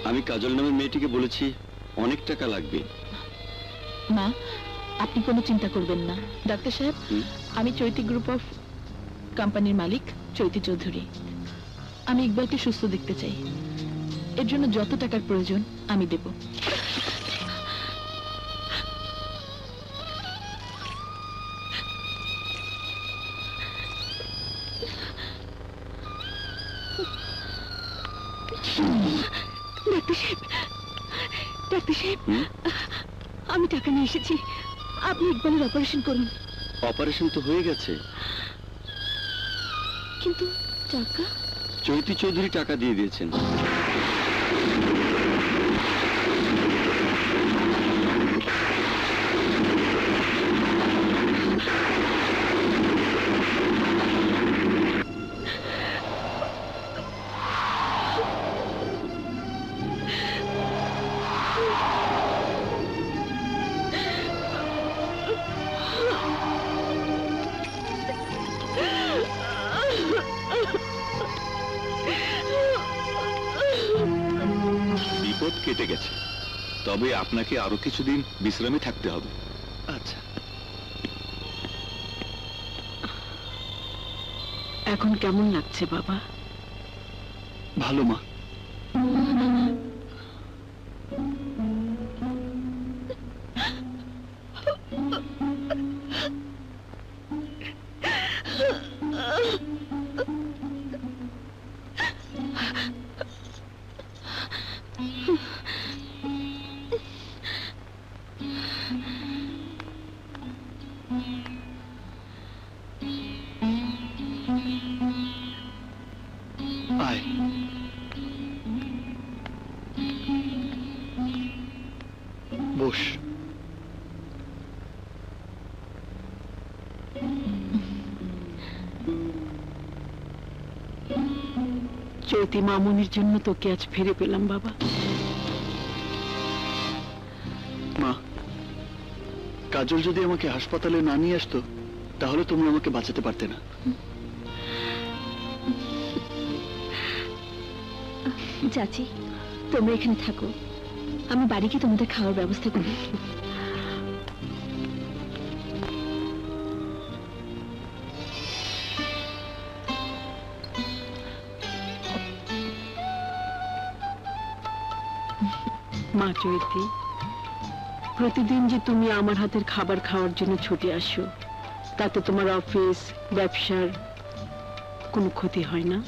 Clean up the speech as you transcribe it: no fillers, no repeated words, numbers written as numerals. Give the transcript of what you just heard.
আমি কাজল নামের মেয়েটিকে বলেছি অনেক টাকা লাগবে। মা, আপনি কোনো চিন্তা করবেন না। ডাক্তার সাহেব, আমি চৈতি গ্রুপ অফ কোম্পানির মালিক চৈতি চৌধুরী। আমি ইকবালকে সুস্থ দেখতে চাই। এর জন্য যত টাকার প্রয়োজন আমি দেব। ডাক্তার সাহেব, আমি টাকা নিয়ে এসেছি, আপনি ইকবালের অপারেশন করুন। অপারেশন তো হয়ে গেছে। কিন্তু টাকা? চৈতি চৌধুরী টাকা দিয়ে দিয়েছেন। বিপদ কেটে গেছে, তবে আপনাকে আরো কিছুদিন বিশ্রামে থাকতে হবে। আচ্ছা। এখন কেমন লাগছে বাবা? ভালো মা। আয়। বস। চৈতি মামুনির জন্য তোকে আজ ফিরে পেলাম বাবা। মা, কাজল যদি আমাকে হাসপাতালে না নিয়ে আসতো তাহলে তুমি আমাকে বাঁচাতে পারতে না। চাচি, তোমরা এখানে থাকো, আমি বাড়ি গিয়ে তোমাদের খাওয়ার ব্যবস্থা করি। মা চৈতি, প্রতিদিন যে তুমি আমার হাতের খাবার খাওয়ার জন্য ছুটে আসো, তাতে তোমার অফিস ব্যবসার কোনো ক্ষতি হয় না?